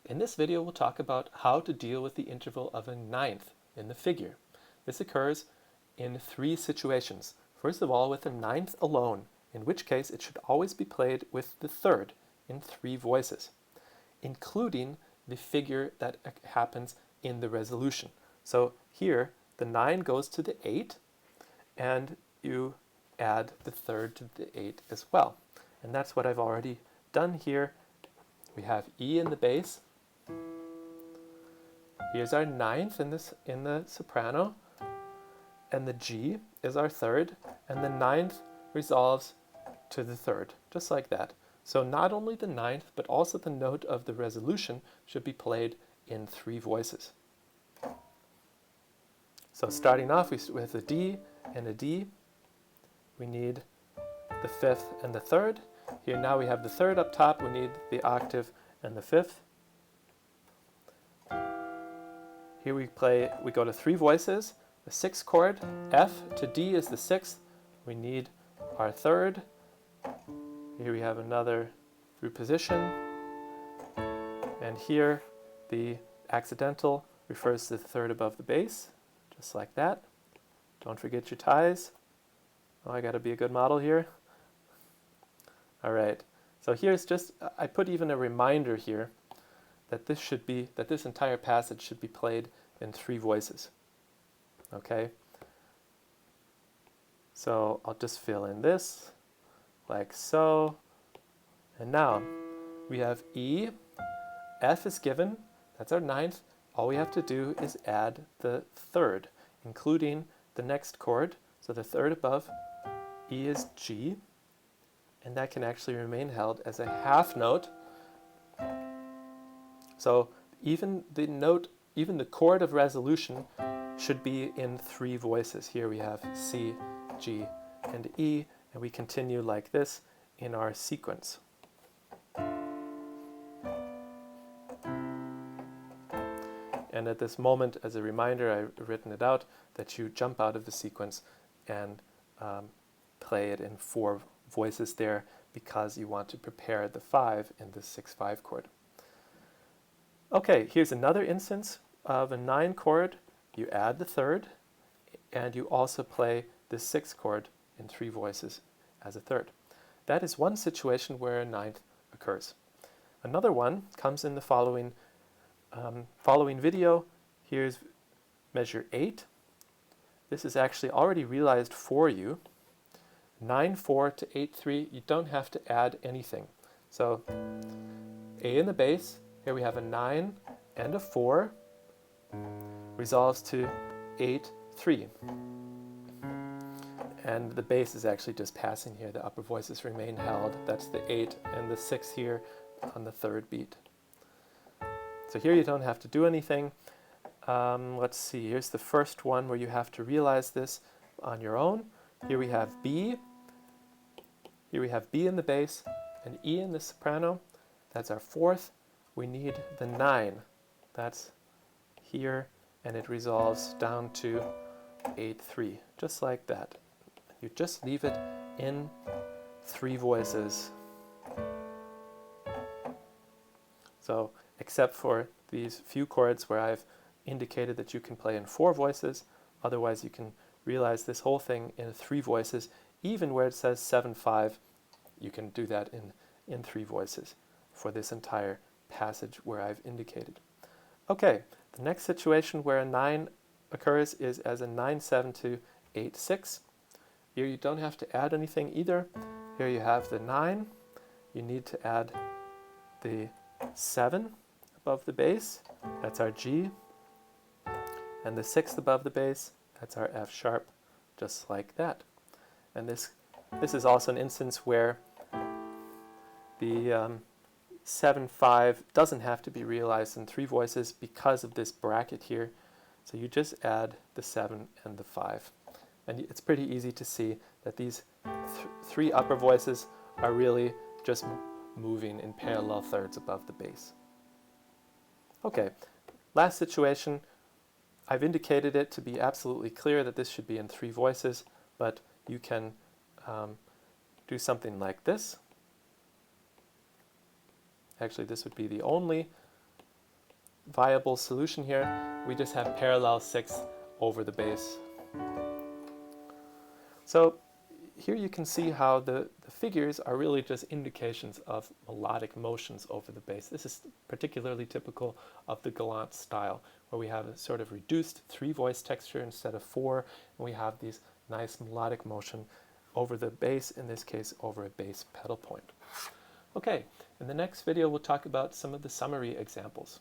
In this video, we'll talk about how to deal with the interval of a ninth in the figure. This occurs in three situations. First of all, with a ninth alone, in which case it should always be played with the third in three voices, including the figure that happens in the resolution. So here, the 9 goes to the 8, and you add the third to the 8 as well. And that's what I've already done here. We have E in the bass. Here's our ninth in the soprano, and the G is our third, and the ninth resolves to the third, just like that. So not only the ninth, but also the note of the resolution should be played in three voices. So starting off with a D and a D, we need the fifth and the third. Here now we have the third up top, we need the octave and the fifth. Here we go to three voices. The sixth chord, F to D is the sixth. We need our third. Here we have another through position. And here the accidental refers to the third above the bass, just like that. Don't forget your ties. Oh, I gotta be a good model here. All right, so here's just, I put even a reminder here that this entire passage should be played in three voices. Okay? So I'll just fill in this, like so. And now we have E, F is given, that's our ninth. All we have to do is add the third, including the next chord. So the third above E is G, and that can actually remain held as a half note. So even the chord of resolution should be in three voices. Here we have C, G, and E, and we continue like this in our sequence. And at this moment, as a reminder, I've written it out, that you jump out of the sequence and play it in four voices there, because you want to prepare the 5 in the 6/5 chord. Okay, here's another instance of a 9 chord. You add the third, and you also play the 6th chord in three voices as a third. That is one situation where a ninth occurs. Another one comes in the following video. Here's measure 8. This is actually already realized for you. 9/4 to 8/3, you don't have to add anything. So A in the bass, here we have a 9 and a 4, resolves to 8/3. And the bass is actually just passing here, the upper voices remain held. That's the 8 and the 6 here on the third beat. So here you don't have to do anything. Let's see, here's the first one where you have to realize this on your own. Here we have B. Here we have B in the bass and E in the soprano. That's our fourth. We need the 9. That's here, and it resolves down to 8/3, just like that. You just leave it in three voices. So, except for these few chords where I've indicated that you can play in four voices, otherwise you can realize this whole thing in three voices. Even where it says 7/5, you can do that in three voices for this entire passage where I've indicated. Okay, the next situation where a 9 occurs is as a 9/7 to 8/6. Here you don't have to add anything either. Here you have the 9. You need to add the 7 above the bass. That's our G. And the 6th above the bass, that's our F sharp, just like that. And this is also an instance where the 7/5 doesn't have to be realized in three voices because of this bracket here. So you just add the 7 and the 5. And it's pretty easy to see that these three upper voices are really just moving in parallel thirds above the bass. Okay, last situation. I've indicated it to be absolutely clear that this should be in three voices, but you can do something like this. Actually, this would be the only viable solution here. We just have parallel sixths over the bass. So here you can see how the figures are really just indications of melodic motions over the bass. This is particularly typical of the galant style, where we have a sort of reduced three-voice texture instead of four, and we have these nice melodic motion over the bass, in this case over a bass pedal point. Okay, in the next video we'll talk about some of the summary examples.